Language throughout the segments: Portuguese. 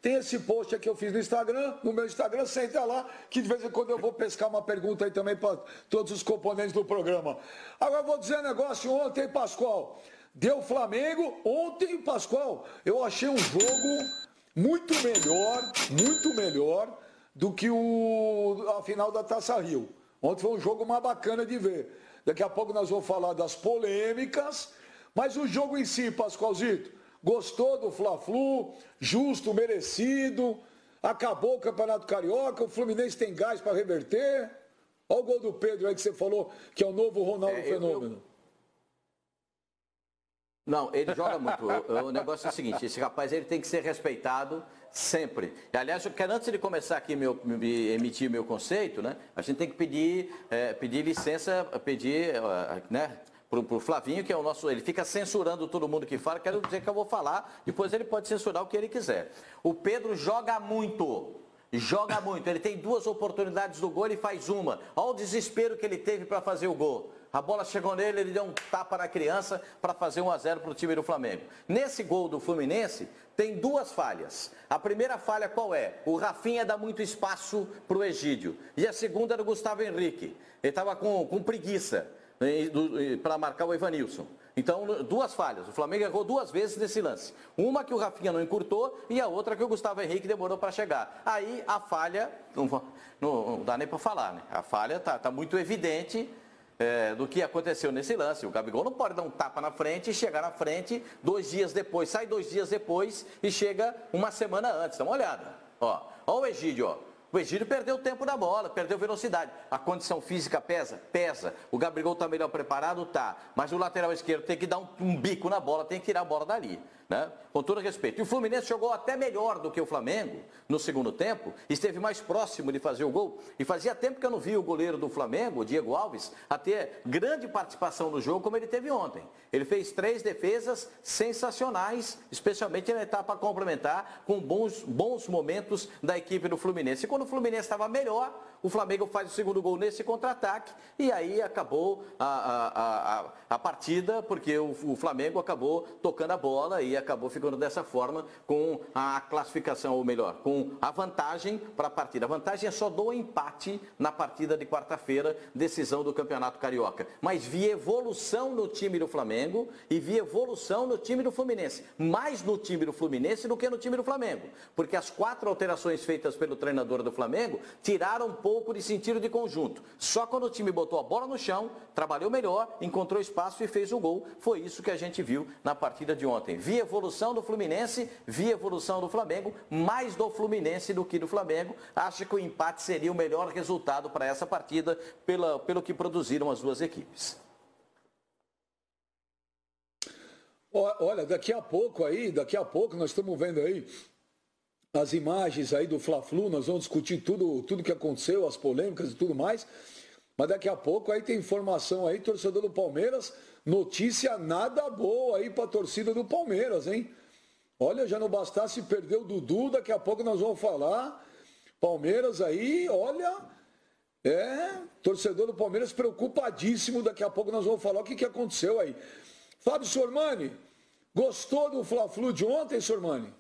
Tem esse post aqui que eu fiz no Instagram, no meu Instagram, você entra lá, que de vez em quando eu vou pescar uma pergunta aí também para todos os componentes do programa. Agora eu vou dizer um negócio ontem, Pascoal. Deu Flamengo, ontem, Pascoal, eu achei um jogo muito melhor do que a final da Taça Rio. Ontem foi um jogo mais bacana de ver. Daqui a pouco nós vamos falar das polêmicas, mas o jogo em si, Pascoalzito, gostou do Fla-Flu, justo, merecido, acabou o Campeonato Carioca, o Fluminense tem gás para reverter. Olha o gol do Pedro aí que você falou, que é o novo Ronaldo Fenômeno. Não, ele joga muito. O negócio é o seguinte, esse rapaz ele tem que ser respeitado sempre. Aliás, eu quero, antes de começar aqui emitir meu conceito, né, a gente tem que pedir licença, né, pro Flavinho, que é o nosso, ele fica censurando todo mundo que fala, quero dizer que eu vou falar, depois ele pode censurar o que ele quiser. O Pedro joga muito, ele tem 2 oportunidades do gol, ele faz uma. Olha o desespero que ele teve para fazer o gol. A bola chegou nele, ele deu um tapa na criança para fazer 1-0 para o time do Flamengo. Nesse gol do Fluminense, tem 2 falhas. A primeira falha qual é? O Rafinha dá muito espaço para o Egídio. E a segunda é do Gustavo Henrique. Ele estava com preguiça para marcar o Evanilson. Então, 2 falhas. O Flamengo errou 2 vezes nesse lance. Uma que o Rafinha não encurtou e a outra que o Gustavo Henrique demorou para chegar. Aí, a falha, não dá nem para falar, né? A falha está muito evidente do que aconteceu nesse lance. O Gabigol não pode dar um tapa na frente e chegar na frente 2 dias depois, sai 2 dias depois e chega uma semana antes. Dá uma olhada. Ó o Egídio, ó. O Egídio perdeu o tempo da bola, perdeu velocidade. A condição física pesa? Pesa. O Gabigol está melhor preparado? Tá. Mas o lateral esquerdo tem que dar um bico na bola, tem que tirar a bola dali. Né? Com todo respeito. E o Fluminense jogou até melhor do que o Flamengo no segundo tempo, esteve mais próximo de fazer o gol. E fazia tempo que eu não vi o goleiro do Flamengo, o Diego Alves, a ter grande participação no jogo como ele teve ontem. Ele fez 3 defesas sensacionais, especialmente na etapa complementar, com bons momentos da equipe do Fluminense. E quando o Fluminense estava melhor, o Flamengo faz o segundo gol nesse contra-ataque e aí acabou a partida, porque o Flamengo acabou tocando a bola e acabou ficando dessa forma com a classificação, ou melhor, com a vantagem para a partida. A vantagem é só do empate na partida de quarta-feira, decisão do Campeonato Carioca. Mas vi evolução no time do Flamengo e vi evolução no time do Fluminense. Mais no time do Fluminense do que no time do Flamengo. Porque as 4 alterações feitas pelo treinador do Flamengo tiraram um pouco de sentido de conjunto. Só quando o time botou a bola no chão, trabalhou melhor, encontrou espaço e fez o gol. Foi isso que a gente viu na partida de ontem. Vi evolução do Fluminense, vi evolução do Flamengo, mais do Fluminense do que do Flamengo. Acho que o empate seria o melhor resultado para essa partida, pelo que produziram as 2 equipes. Olha, daqui a pouco nós estamos vendo aí as imagens aí do Fla-Flu, nós vamos discutir tudo que aconteceu, as polêmicas e tudo mais. Mas daqui a pouco aí tem informação aí, torcedor do Palmeiras, notícia nada boa aí para a torcida do Palmeiras, hein? Olha, já não bastasse perder o Dudu, daqui a pouco nós vamos falar. Palmeiras aí, olha, torcedor do Palmeiras preocupadíssimo, daqui a pouco nós vamos falar o que aconteceu aí. Fábio Sormani, gostou do Fla-Flu de ontem, Sormani?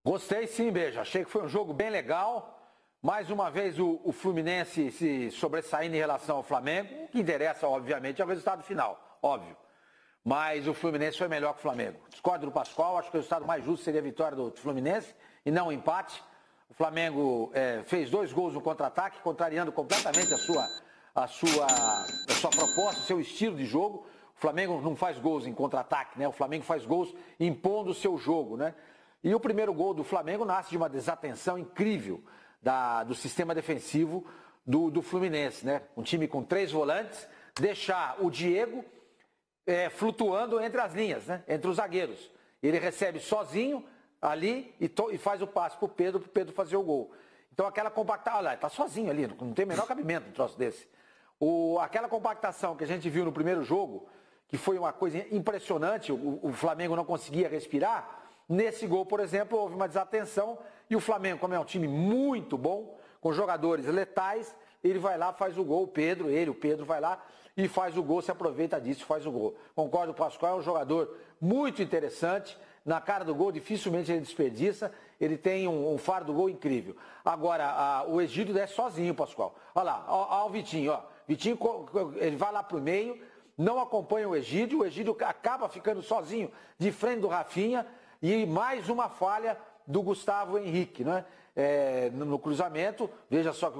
Gostei sim, Beija. Achei que foi um jogo bem legal. Mais uma vez o Fluminense se sobressaindo em relação ao Flamengo. O que interessa, obviamente, é o resultado final, óbvio. Mas o Fluminense foi melhor que o Flamengo. Discordo do Pascoal, acho que o resultado mais justo seria a vitória do Fluminense e não o empate. O Flamengo fez 2 gols no contra-ataque, contrariando completamente a sua proposta, o seu estilo de jogo. O Flamengo não faz gols em contra-ataque, né? O Flamengo faz gols impondo o seu jogo, né? E o primeiro gol do Flamengo nasce de uma desatenção incrível do sistema defensivo do Fluminense, né? Um time com 3 volantes, deixar o Diego flutuando entre as linhas, né? Entre os zagueiros. Ele recebe sozinho ali e faz o passe para o Pedro fazer o gol. Então aquela compactação, olha lá, está sozinho ali, não tem o menor cabimento um troço desse. Aquela compactação que a gente viu no primeiro jogo, que foi uma coisa impressionante, o Flamengo não conseguia respirar. Nesse gol, por exemplo, houve uma desatenção e o Flamengo, como é um time muito bom, com jogadores letais, ele vai lá, faz o gol, o Pedro vai lá e faz o gol, se aproveita disso e faz o gol. Concordo, o Pascoal é um jogador muito interessante, na cara do gol, dificilmente ele desperdiça. Ele tem um faro do gol incrível. Agora, o Egídio desce sozinho, Pascoal. Olha lá, ó o Vitinho, ó. Vitinho, ele vai lá pro meio, não acompanha o Egídio acaba ficando sozinho de frente do Rafinha e mais uma falha do Gustavo Henrique, né? No cruzamento, veja só que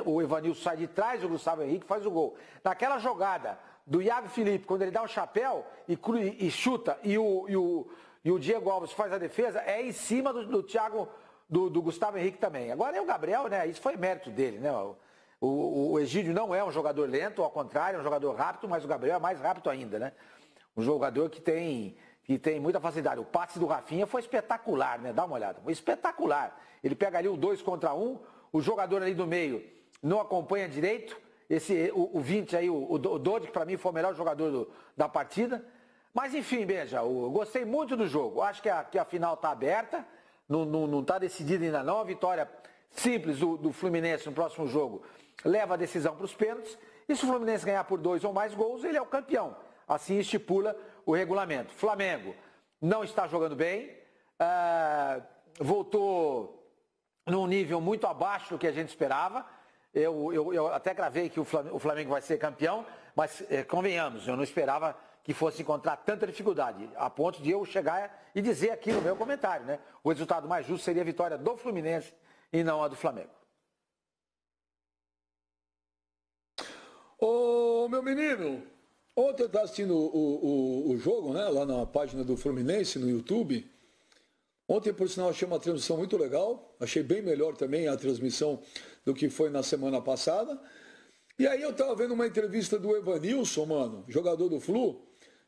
o Evanilson sai de trás, o Gustavo Henrique faz o gol. Naquela jogada do Iago Felipe, quando ele dá o chapéu e chuta, e o Diego Alves faz a defesa, é em cima do Thiago, do Gustavo Henrique também. Agora é o Gabriel, né? Isso foi mérito dele, né? O Egídio não é um jogador lento, ao contrário, é um jogador rápido, mas o Gabriel é mais rápido ainda, né? Um jogador que tem muita facilidade. O passe do Rafinha foi espetacular, né? Dá uma olhada. Foi espetacular. Ele pega ali o 2 contra 1, o jogador ali do meio não acompanha direito. O 20 aí, o Dodi, que para mim foi o melhor jogador da partida. Mas enfim, Benja, eu gostei muito do jogo. Acho que a final está aberta, não está decidida ainda não. A vitória simples do Fluminense no próximo jogo leva a decisão para os pênaltis. E se o Fluminense ganhar por 2 ou mais gols, ele é o campeão. Assim estipula o regulamento. Flamengo não está jogando bem, voltou num nível muito abaixo do que a gente esperava. Eu até gravei que o Flamengo vai ser campeão, mas convenhamos, eu não esperava que fosse encontrar tanta dificuldade, a ponto de eu chegar e dizer aqui no meu comentário, né? O resultado mais justo seria a vitória do Fluminense e não a do Flamengo. Ô, meu menino, ontem eu estava assistindo o jogo, né, lá na página do Fluminense, no YouTube. Ontem, por sinal, achei uma transmissão muito legal. Achei bem melhor também a transmissão do que foi na semana passada. E aí eu estava vendo uma entrevista do Evanilson, mano, jogador do Flu,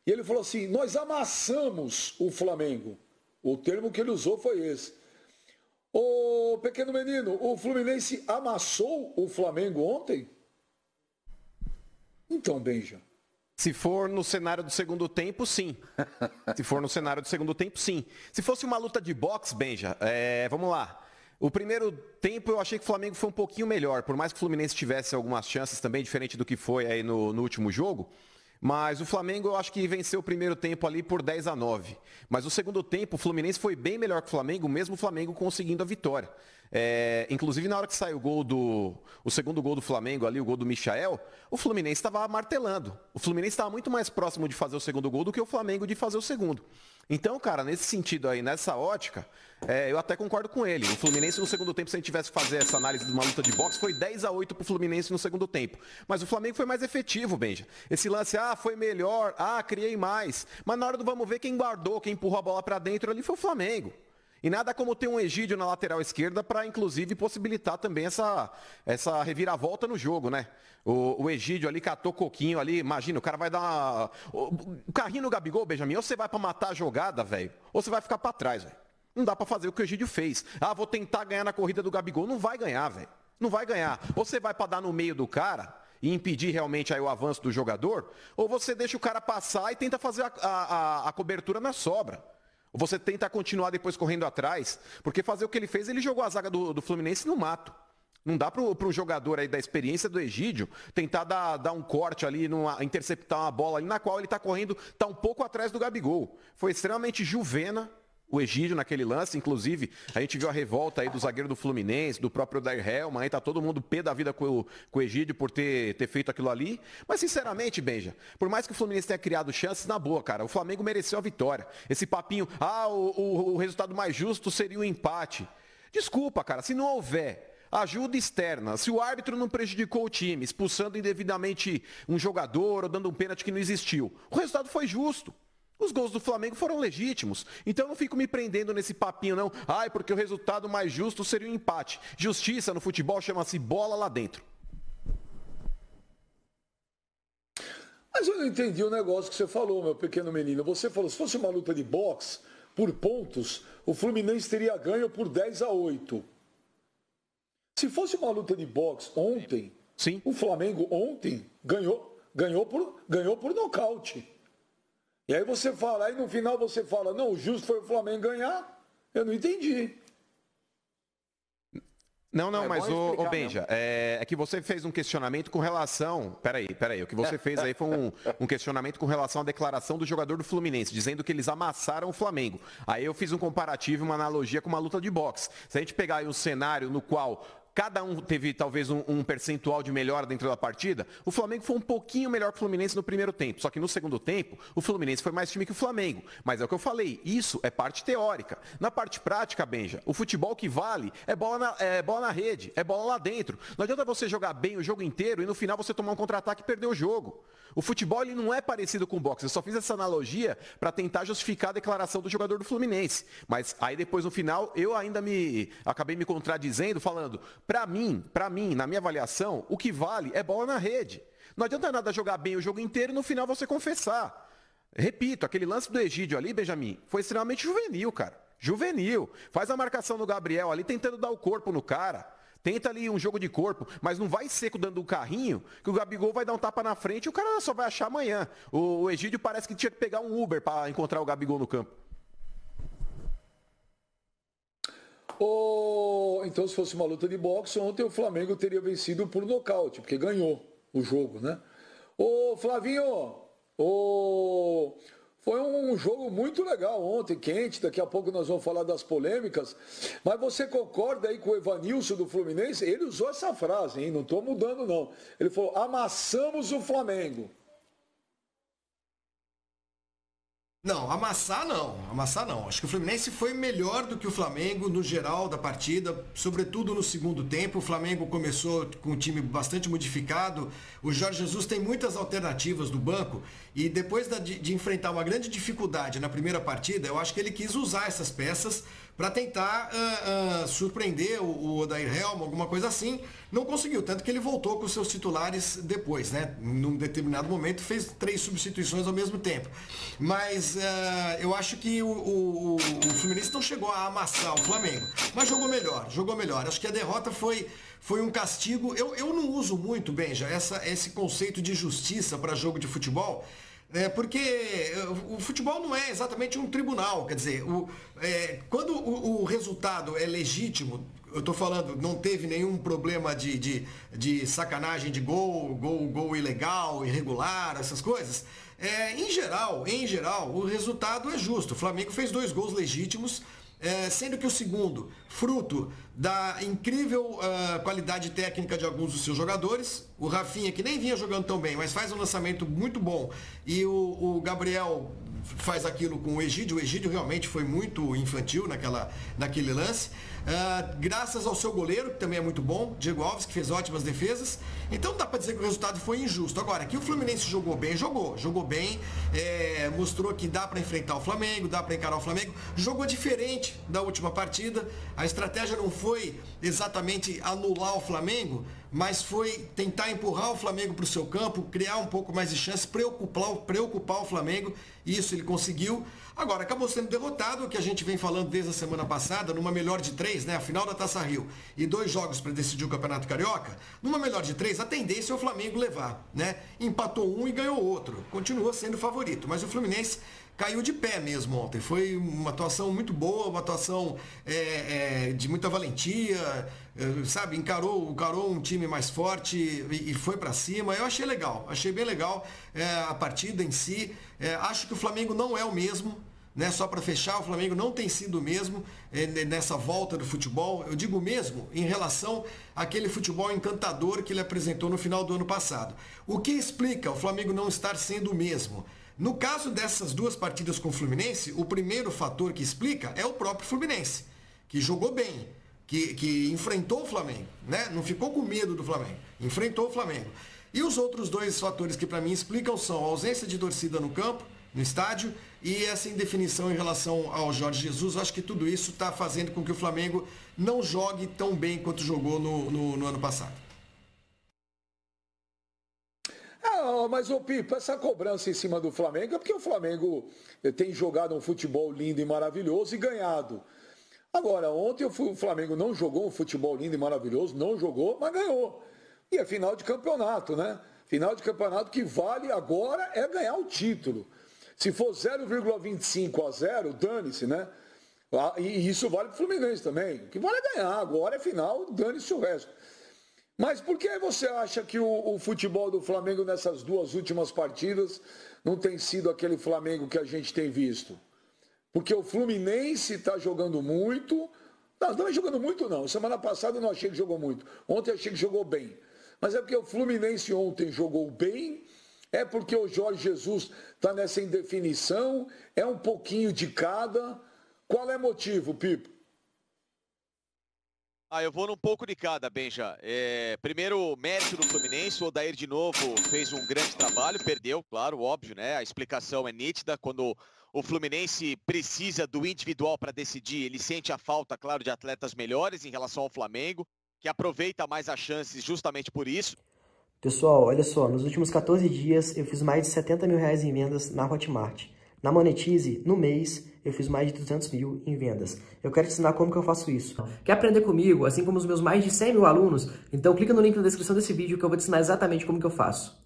e ele falou assim, nós amassamos o Flamengo. O termo que ele usou foi esse. Ô, pequeno menino, o Fluminense amassou o Flamengo ontem? Então, Benja. Se for no cenário do segundo tempo, sim. Se for no cenário do segundo tempo, sim. Se fosse uma luta de boxe, Benja, vamos lá. O primeiro tempo eu achei que o Flamengo foi um pouquinho melhor, por mais que o Fluminense tivesse algumas chances também, diferente do que foi aí no último jogo. Mas o Flamengo eu acho que venceu o primeiro tempo ali por 10-9. Mas o segundo tempo o Fluminense foi bem melhor que o Flamengo, mesmo o Flamengo conseguindo a vitória. Inclusive na hora que saiu o segundo gol do Flamengo ali, o gol do Michael, o Fluminense estava martelando. O Fluminense estava muito mais próximo de fazer o segundo gol do que o Flamengo de fazer o segundo. Então, cara, nesse sentido aí, nessa ótica, eu até concordo com ele. O Fluminense no segundo tempo, se a gente tivesse que fazer essa análise de uma luta de boxe, foi 10-8 pro Fluminense no segundo tempo. Mas o Flamengo foi mais efetivo, Benja. Esse lance, foi melhor, criei mais. Mas na hora do vamos ver, quem guardou, quem empurrou a bola pra dentro ali foi o Flamengo. E nada como ter um Egídio na lateral esquerda para, inclusive, possibilitar também essa reviravolta no jogo, né? O Egídio ali catou coquinho ali, imagina, o cara vai dar o carrinho no Gabigol, Benjamin, ou você vai para matar a jogada, velho, ou você vai ficar para trás, velho. Não dá para fazer o que o Egídio fez. Vou tentar ganhar na corrida do Gabigol. Não vai ganhar, velho. Não vai ganhar. Ou você vai para dar no meio do cara e impedir realmente aí o avanço do jogador, ou você deixa o cara passar e tenta fazer a cobertura na sobra. Ou você tenta continuar depois correndo atrás, porque fazer o que ele fez, ele jogou a zaga do Fluminense no mato. Não dá para um jogador aí da experiência do Egídio tentar dar um corte ali, interceptar uma bola ali na qual ele está correndo, está um pouco atrás do Gabigol. Foi extremamente juvena o Egídio naquele lance, inclusive a gente viu a revolta aí do zagueiro do Fluminense, do próprio Odair Helman, aí tá todo mundo pé da vida com o Egídio por ter feito aquilo ali. Mas sinceramente, Benja, por mais que o Fluminense tenha criado chances, na boa, cara, o Flamengo mereceu a vitória. Esse papinho, o resultado mais justo seria o empate. Desculpa, cara, se não houver ajuda externa, se o árbitro não prejudicou o time, expulsando indevidamente um jogador ou dando um pênalti que não existiu, o resultado foi justo. Os gols do Flamengo foram legítimos. Então eu não fico me prendendo nesse papinho, não. Porque o resultado mais justo seria um empate. Justiça no futebol chama-se bola lá dentro. Mas eu não entendi o negócio que você falou, meu pequeno menino. Você falou, se fosse uma luta de boxe, por pontos, o Fluminense teria ganho por 10-8. Se fosse uma luta de boxe ontem, sim, o Flamengo ontem ganhou por nocaute. E aí você fala, aí no final você fala, não, o justo foi o Flamengo ganhar. Eu não entendi. Não, É mas bom ô explicar Benja, é que você fez um questionamento com relação. Peraí. O que você fez aí foi um questionamento com relação à declaração do jogador do Fluminense, dizendo que eles amassaram o Flamengo. Aí eu fiz um comparativo, uma analogia com uma luta de boxe. Se a gente pegar aí um cenário no qual cada um teve talvez um percentual de melhora dentro da partida, o Flamengo foi um pouquinho melhor que o Fluminense no primeiro tempo. Só que no segundo tempo, o Fluminense foi mais time que o Flamengo. Mas é o que eu falei, isso é parte teórica. Na parte prática, Benja, o futebol que vale é bola na rede, é bola lá dentro. Não adianta você jogar bem o jogo inteiro e no final você tomar um contra-ataque e perder o jogo. O futebol ele não é parecido com o boxe. Eu só fiz essa analogia para tentar justificar a declaração do jogador do Fluminense. Mas aí depois no final eu ainda acabei me contradizendo, falando, para mim, na minha avaliação, o que vale é bola na rede. Não adianta nada jogar bem o jogo inteiro e no final você confessar. Repito, aquele lance do Egídio ali, Benjamin, foi extremamente juvenil, cara. Juvenil. Faz a marcação no Gabriel ali tentando dar o corpo no cara. Tenta ali um jogo de corpo, mas não vai seco dando um carrinho, que o Gabigol vai dar um tapa na frente e o cara só vai achar amanhã. O Egídio parece que tinha que pegar um Uber para encontrar o Gabigol no campo. Então, se fosse uma luta de boxe, ontem o Flamengo teria vencido por nocaute, porque ganhou o jogo, né? Ô, Flavinho, foi um jogo muito legal ontem, quente. Daqui a pouco nós vamos falar das polêmicas. Mas você concorda aí com o Evanilson do Fluminense? Ele usou essa frase, hein? Não estou mudando, não. Ele falou, amassamos o Flamengo. Não, amassar não. Acho que o Fluminense foi melhor do que o Flamengo no geral da partida, sobretudo no segundo tempo. O Flamengo começou com um time bastante modificado. O Jorge Jesus tem muitas alternativas do banco e depois de enfrentar uma grande dificuldade na primeira partida, eu acho que ele quis usar essas peças para tentar surpreender o Odair Helma, alguma coisa assim. Não conseguiu, tanto que ele voltou com os seus titulares depois, né? Num determinado momento fez 3 substituições ao mesmo tempo. Mas eu acho que o Fluminense não chegou a amassar o Flamengo, mas jogou melhor. Acho que a derrota foi um castigo. Eu não uso muito, Benja, esse conceito de justiça para jogo de futebol, porque o futebol não é exatamente um tribunal, quer dizer, quando o resultado é legítimo, eu estou falando, não teve nenhum problema de sacanagem de gol ilegal, irregular, essas coisas, em geral, o resultado é justo. O Flamengo fez 2 gols legítimos, sendo que o segundo, fruto da incrível qualidade técnica de alguns dos seus jogadores, o Rafinha, que nem vinha jogando tão bem, mas faz um lançamento muito bom, e o Gabriel faz aquilo com o Egídio realmente foi muito infantil naquele lance, graças ao seu goleiro, que também é muito bom, Diego Alves, que fez ótimas defesas. Então dá para dizer que o resultado foi injusto. Agora, que o Fluminense jogou bem, mostrou que dá para enfrentar o Flamengo, dá para encarar o Flamengo, jogou diferente da última partida. A estratégia não foi exatamente anular o Flamengo, mas foi tentar empurrar o Flamengo para o seu campo, criar um pouco mais de chance, preocupar o Flamengo, e isso ele conseguiu. Agora, acabou sendo derrotado, o que a gente vem falando desde a semana passada, numa melhor de 3, né? A final da Taça Rio e 2 jogos para decidir o Campeonato Carioca, numa melhor de 3, a tendência é o Flamengo levar, né? Empatou um e ganhou outro, continua sendo favorito, mas o Fluminense caiu de pé mesmo ontem. Foi uma atuação muito boa, uma atuação de muita valentia, sabe? Encarou um time mais forte e foi para cima. Eu achei legal, achei bem legal a partida em si. Acho que o Flamengo não é o mesmo, né? Só para fechar, o Flamengo não tem sido o mesmo nessa volta do futebol. Eu digo mesmo em relação àquele futebol encantador que ele apresentou no final do ano passado. O que explica o Flamengo não estar sendo o mesmo? No caso dessas 2 partidas com o Fluminense, o primeiro fator que explica é o próprio Fluminense, que jogou bem, que enfrentou o Flamengo, né? Não ficou com medo do Flamengo, enfrentou o Flamengo. E os outros 2 fatores que para mim explicam são a ausência de torcida no campo, no estádio, e essa indefinição em relação ao Jorge Jesus. Eu acho que tudo isso está fazendo com que o Flamengo não jogue tão bem quanto jogou no ano passado. Mas, ô Pipo, essa cobrança em cima do Flamengo é porque o Flamengo tem jogado um futebol lindo e maravilhoso e ganhado. Agora, ontem o Flamengo não jogou um futebol lindo e maravilhoso, não jogou, mas ganhou. E é final de campeonato, né? Final de campeonato que vale agora é ganhar o título. Se for 0,25 a 0, dane-se, né? E isso vale para o Fluminense também. O que vale é ganhar. Agora é final, dane-se o resto. Mas por que você acha que o futebol do Flamengo nessas 2 últimas partidas não tem sido aquele Flamengo que a gente tem visto? Porque o Fluminense está jogando muito. Não é jogando muito, não. Semana passada eu não achei que jogou muito. Ontem eu achei que jogou bem. Mas é porque o Fluminense ontem jogou bem, é porque o Jorge Jesus está nessa indefinição, é um pouquinho de cada. Qual é o motivo, Pipo? Eu vou num pouco de cada, Benja. Primeiro, mérito do Fluminense. O Odair, de novo, fez um grande trabalho. Perdeu, claro, óbvio, né? A explicação é nítida. Quando o Fluminense precisa do individual para decidir, ele sente a falta, claro, de atletas melhores em relação ao Flamengo, que aproveita mais as chances justamente por isso. Pessoal, olha só. Nos últimos 14 dias, eu fiz mais de 70 mil reais em vendas na Hotmart. Na Monetize, no mês, eu fiz mais de 200 mil em vendas. Eu quero te ensinar como que eu faço isso. Quer aprender comigo, assim como os meus mais de 100 mil alunos? Então clica no link na descrição desse vídeo que eu vou te ensinar exatamente como que eu faço.